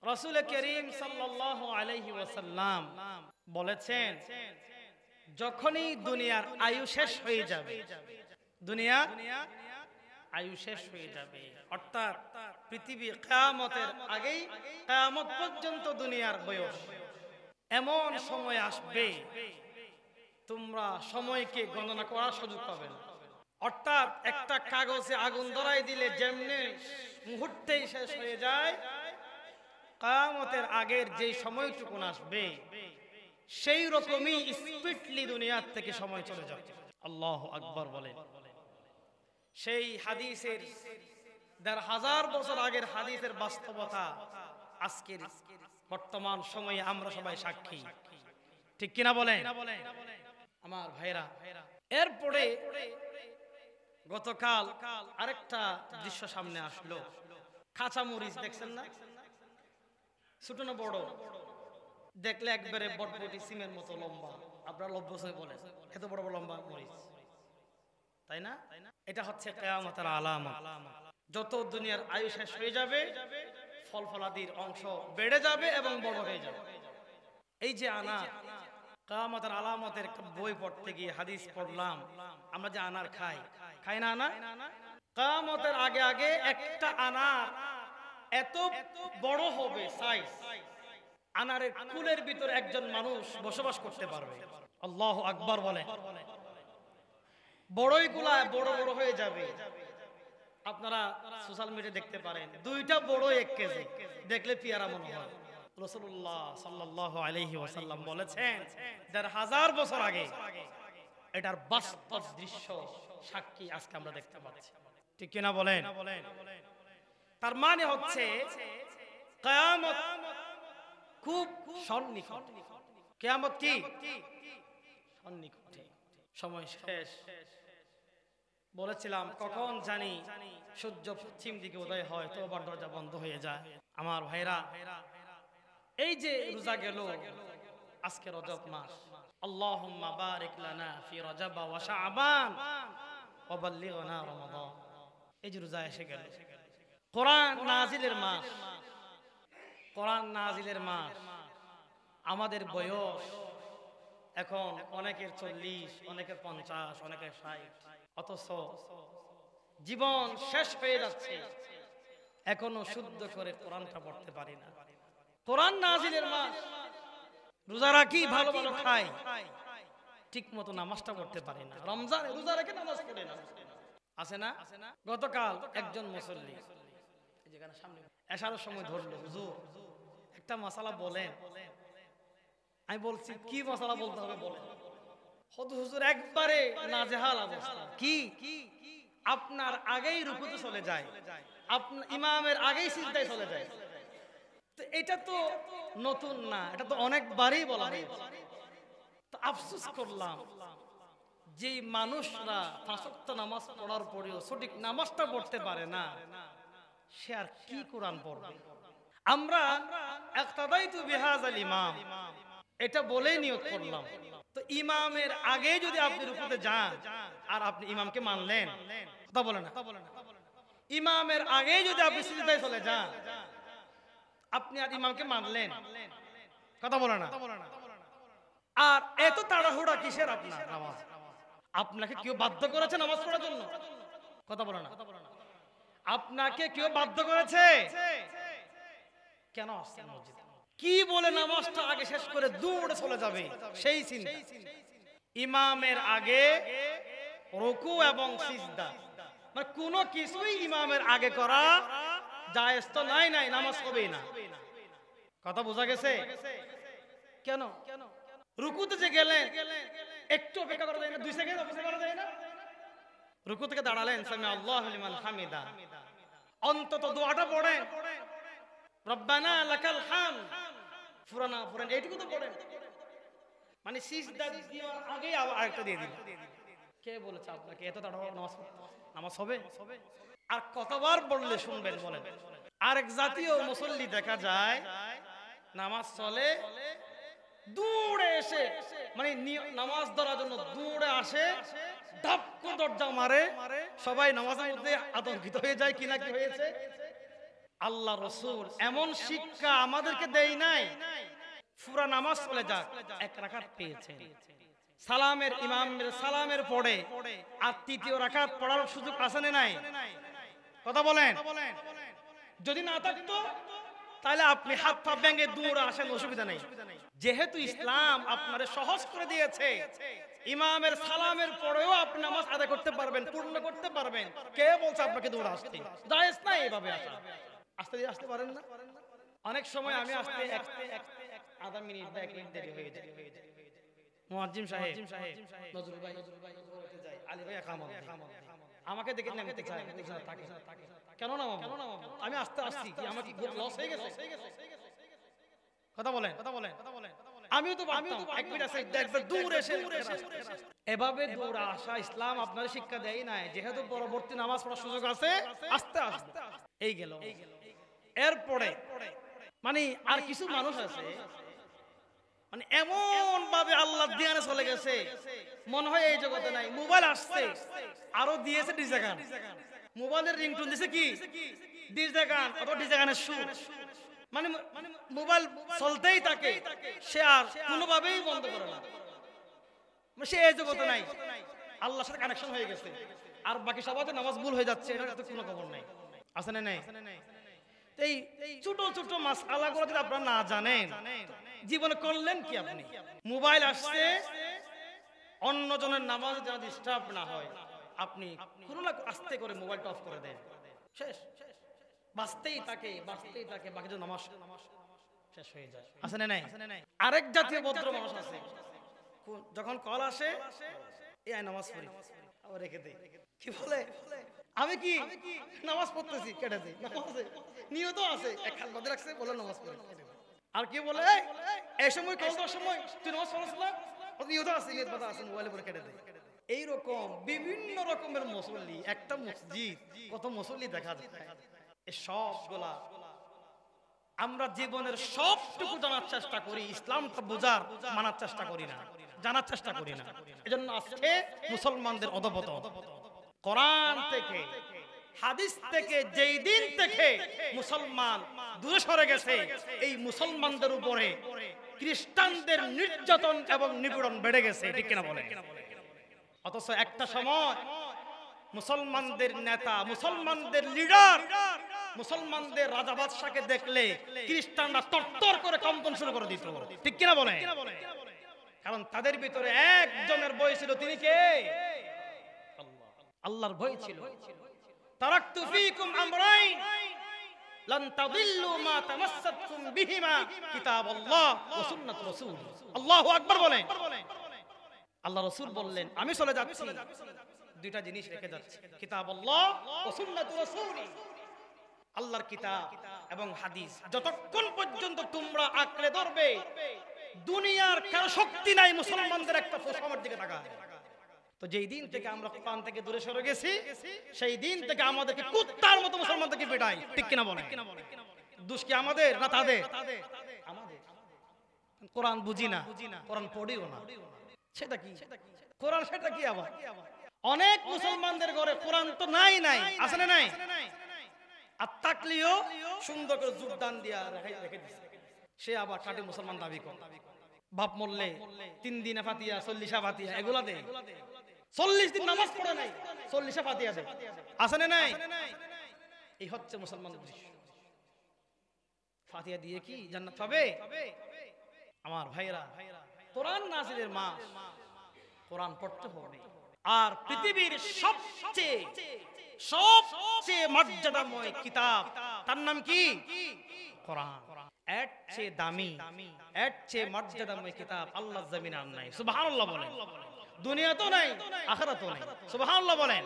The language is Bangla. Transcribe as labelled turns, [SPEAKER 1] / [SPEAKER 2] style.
[SPEAKER 1] রাসূল করিম সাল্লাল্লাহু আলাইহি ওয়াসাল্লাম বলেছেন, যখনই দুনিয়ার আয়ু শেষ হয়ে যাবে, দুনিয়ার আয়ু শেষ হয়ে যাবে, অর্থাৎ পৃথিবী কিয়ামতের আগেই, কিয়ামত পর্যন্ত দুনিয়ার বয়স, এমন সময় আসবে তোমরা সময়কে গণনা করার সুযোগ পাবে না। অর্থাৎ একটা কাগজে আগুন ধরাই দিলে যেমনি মুহূর্তেই শেষ হয়ে যায়, কিয়ামতের আগের যে সময়টুকু আসবে সেই রকমই স্পিডলি দুনিয়ার থেকে সময় চলে যাবে। আল্লাহু আকবার বলেন। সেই হাদিসের ১,৫০০ বছর আগের হাদিসের বাস্তবতা আজকের বর্তমান সময়ে আমরা সবাই সাক্ষী, ঠিক কিনা বলেন আমার ভাইরা। এরপরে গতকাল আরেকটা দৃশ্য সামনে আসলো। কাঁচা মরিচ দেখছেন না? ছোট না বড়? দেখলে একবারে বটবটি সিমের মতো লম্বা, আপনারা লব্বসই বলেন, এত বড় বড় লম্বা মরিচ, তাই না? এটা হচ্ছে কিয়ামতের আলামত। যত দুনিয়ার আয়ু শেষ হয়ে যাবে, ফল ফলাদির অংশ বেড়ে যাবে এবং বড় হয়ে যাবে। এই যে আনার, কিয়ামতের আলামতের একটা বই পড়তে গিয়ে হাদিস পড়লাম, আমরা যে আনার খাই না আনার, কিয়ামতের আগে আগে একটা আনার এত বড় হবে সাইজ, আনারের কুলের ভিতর একজন মানুষ বসবাস করতে পারবে। আল্লাহু আকবার বলে। বড়ই গুলা বড় বড় হয়ে যাবে। আপনারা সোশ্যাল মিডিয়া দেখতে পারেন, দুইটা বড় 1 কেজি, দেখলে পিয়ারা মনে হয়। রাসূলুল্লাহ সাল্লাল্লাহু আলাইহি ওয়াসাল্লাম বলেছেন ১,৫০০ বছর আগে এটার বাস্তব দৃশ্য সাক্ষী আজকে আমরা দেখতে পাচ্ছি, ঠিক কিনা বলেন? তার মানে হচ্ছে কিয়ামত খুব সন্নিকট। কিয়ামত কি সন্নিকটে, সময় শেষ। বলেছিলাম কখন জানি সূর্য পশ্চিম দিকে উদয় হয়, তো আবার দরজা বন্ধ হয়ে যায়। আমার ভাইরা, এই যে রোজা গেল, আজকে রজব মাস, আল্লাহুম্মা বারিক লানা ফি রজব ওয়া শাবান ওয়া বাল্লিগনা রমাদান। এই যে রোজা এসে গেল, কোরআন নাজিলের মাস, কোরআন নাজিলের মাস। আমাদের বয়স এখন অনেকের 40, অনেকের 50, অনেকের 60, অথচ জীবন শেষ হয়ে যাচ্ছে, এখনো শুদ্ধ করে কোরআনটা পড়তে পারি না। কোরআন নাজিলের মাস, রোজা রাখি, ভালো ভালো খাই, ঠিক মতো নামাজটা পড়তে পারি না। রমজানে রোজা রেখে নামাজ পড়ে না, আছে না? গতকাল একজন মুসল্লি যেখানে সামনে এশারের সময় ধরলো, হুজুর একটা মাসালা বলেন। আমি বলছি কি মাসালা বলতে হবে বলেন। হুজুর একবারে নাজেহাল অবস্থা। কি? আপনার আগেই রুকুতে চলে যায়, আপনার ইমামের আগেই সিজদায় চলে যায়। তো এটা তো নতুন না, এটা তো অনেকবারই বলা হয়েছে। তো আফসোস করলাম যে মানুষরা 5 ওয়াক্ত নামাজ পড়ার পরেও সঠিক নামাজটা পড়তে পারে না, সে আর কি কোরআন পড়বে? আমরা ইক্তাদাইতু বিহাযাল ইমাম এটা বলেই নিয়ত করলাম। তো ইমামের আগে যদি আপনি রুকুতে যান আর আপনি ইমামকে মানলেন, কথা বলেন না, ইমামের আগে যদি আপনি সিজদায় চলে যান, আপনি আর ইমামকে মানলেন, কথা বলেন না। আর এত তাড়াহুড়া কিসের আপনার নামাজ? আপনাকে কেউ বাধ্য করেছে নামাজ পড়ার জন্য? কথা বলেন না। আপনাকে কেউ বাধ্য করেছে? কেন আসছেন মসজিদে? কি বলে নামাজটা আগে শেষ করে দৌড়ে চলে যাবে সেই চিন্তা। ইমামের আগে রুকু এবং সিজদা, মানে কোনো কিছুই ইমামের আগে করা জায়েজ তো নাই, নামাজ হবেই না। কথা বোঝা গেছে? কেন রুকুতে যে গেলেন একটু অপেক্ষা করা যায় না? 2 সেকেন্ড অপেক্ষা করা যায় না? রুকু থেকে দাঁড়ালেন, সামি আল্লাহু লিমান হামিদা, অন্তত দোয়াটা পড়েন, রব্বানা লাকাল হামদ, পুরানা পড়েন, এইটুকু তো পড়েন। মানে সিজদা দেওয়ার আগেই আবার আরেকটা দিয়ে দিলেন। কে বলেছে আপনাকে এত তাড়াহুড়ো নামাজ পড়তে? নামাজ হবে? আর কতবার বললে শুনবেন বলেন? আরেক জাতীয় মুসল্লি দেখা যায় নামাজ চলে, দৌড়ে এসে, মানে নামাজ ধরার জন্য দৌড়ে আসে, ধাক্কা দরজা মারে, সবাই নামাজের মধ্যে আতঙ্কিত হয়ে যায়, কি না কি হয়েছে। আল্লাহ রাসূল এমন শিক্ষা আমাদেরকে দেয় নাই পুরা নামাজ চলে যাক, এক রাকাত পেয়েছেন, সালামের ইমামের সালামের পরে আর তৃতীয় রাকাত পড়ার সুযোগ আছে না নাই? কথা বলেন। যদি না থাকতো তাহলে আপনি হাত পা ভেঙে দৌড়ে আসেন, অসুবিধা নেই। যেহেতু ইসলাম আপনারে সহজ করে দিয়েছে, ইমামের সালামের পরেও আপনি নামাজ আদায় করতে পারবেন, পূর্ণ করতে পারবেন। কে বলছে আপনাকে দৌড়ে আসতে? জায়েজ না এইভাবে আসা। আসতে পারেন না? অনেক সময় আমি আসতে আধা মিনিট বা 1 মিনিট দেরি হয়ে যায়। মুয়াজ্জিম সাহেব, নজরুল ভাই যায়, আলী ভাই একামত আমাকে দেখে নামতে চায়, থাকে কেন না আমি আসছি কি আমার কি লস হয়ে গেছে? কথা বলেন। আমিও তো 1 মিনিট আছে একবার দূর এসে এভাবে দৌড়া আসা ইসলাম আপনার শিক্ষা দেয় নাই। যেহেতু পরবর্তী নামাজ পড়ার সুযোগ আছে, আস্তে আস্তে এই গেল। এরপরে মানে আর কিছু মানুষ আছে মানে এমন ভাবে আল্লাহ দিয়ানে চলে গেছে, মনে হয় এই জগতে নাই। মোবাইল আসছে আরো দিয়েছে ডিজে গান, মোবাইলের রিংটোন দিছে কি ডিজে গান অথবা ডিজে গানের সুর, মানে মোবাইল চলতেই থাকে, সে আর কোনোভাবেই বন্ধ করে না। সে এই জগতে নাই, আল্লাহর সাথে কানেকশন হয়ে গেছে। আর বাকি সবাই নামাজ ভুল হয়ে যাচ্ছে, এটা তো কোনো খবর নাই। আছে না নাই? এই ছোট ছোট মাসআলাগুলো যদি আপনারা না জানেন, জীবনে করলেন কি আপনি? মোবাইল আসছে, অন্যজনের নামাজ যেন ডিস্টার্ব না হয়, আপনি কোনো না আস্তে করে মোবাইলটা অফ করে দেন, শেষ। বাঁচতেই থাকে, বাকি যে নামাজ শেষ হয়ে যায়। আছে না নাই? আরেক জাতীয় ভদ্র মানুষ আছে, যখন কল আসে এই নামাজ পড়ি আবার রেখে দেই। কি বলে? আমি কি নামাজ পড়তেছি, কেটে দেই। নামাজে নিয়ত আছে, এক খান বাদে রাখছে, বলে নামাজ পড়ি। আর কি বলে, এই সময় কল দেওয়ার সময় তুই নামাজ পড়ছিস না, নিয়ত আছে, নিয়ত বাধা আছে, মোবাইলে পরে কেটে দেয়। এইরকম বিভিন্ন রকমের মুসল্লি, একটা মসজিদ কত মুসল্লি দেখা যায়। এই সবগুলা আমরা জীবনের সবটুকু জানার চেষ্টা করি, ইসলামটা বোঝার মানার চেষ্টা করি না, জানার চেষ্টা করি না। এজন্য আজকে মুসলমানদের অধঃপতন। কোরআন থেকে হাদিস থেকে যেই দিন থেকে মুসলমান দূরে সরে গেছে, এই মুসলমানদের উপরে খ্রিস্টানদের নির্যাতন এবং নিপীড়ন বেড়ে গেছে, ঠিক কিনা বলেন? অথচ একটা সময় মুসলমানদের নেতা, মুসলমানদের লিডার, মুসলমানদের রাজা বাদশাকে দেখলে খ্রিস্টানরা তরতর করে কম্পন শুরু করে দিত, ঠিক কিনা বলেন? কারণ তাদের ভিতরে একজনের ভয় ছিল, তিনি কে? আল্লাহর ভয় ছিল। তারাকতু ফীকুম আমরাইন লান তাদিল্লু মা তামাসসাকতুম বিহিমা কিতাবুল্লাহ ওয়া সুন্নাত রাসূল। আল্লাহু আকবার বলেন। আল্লাহ রাসূল বললেন, আমি চলে যাচ্ছি, দুইটা জিনিস রেখে যাচ্ছি, কিতাবুল্লাহ ওয়া সুন্নাত রাসূল। আল্লাহর কিতাব এবং হাদিস যতক্ষণ পর্যন্ত তোমরা আঁকড়ে ধরবে, দুনিয়ার কারো শক্তি নাই মুসলমানদের একটা ফোসামের দিকে তাকায়। তো যেই দিন থেকে আমরা কোরআন থেকে দূরে সরে গেছি, সেই দিন থেকে আমাদেরকে কুত্তার মতো মুসলমানদেরকে পিটাই, ঠিক কিনা বলেন? দোষ কি আমাদের না তাদের? আমাদের। কোরআন বুঝি না, কোরআন পড়িও না, সেটা কি কোরআন? সেটা কি আবার? অনেক মুসলমানদের ঘরে কোরআন তো নাই, আছে না নাই? আর থাকলেও সুন্দর করে যোগদান দিয়া রেখে দিচ্ছে, সে আবার খাঁটি মুসলমান দাবি করে। বাপ মরলে 3 দিনে ফাতিহা, 40 ফাতিহা এগুলা দেয়। 40 দিন নামাজ পড়ে নাই, 40 ফাতিহা দেয়, আছে না নাই? এই হচ্ছে মুসলমান দৃশ্য। ফাতিহা দিয়ে কি জান্নাত পাবে? আমার ভাইরা, কোরআন নাজিলের মাস, কোরআন পড়তে হবে। আর পৃথিবীর সবচেয়ে মর্যাদাময় কিতাব, তার নাম কি? কোরআন। এর চেয়ে দামি, এর চেয়ে মর্যাদাময় কিতাব আল্লাহর জমিনে আর নাই। সুবহানাল্লাহ বলেন। দুনিয়াতেও নাই, আখিরাতেও নাই। সুবহানাল্লাহ বলেন।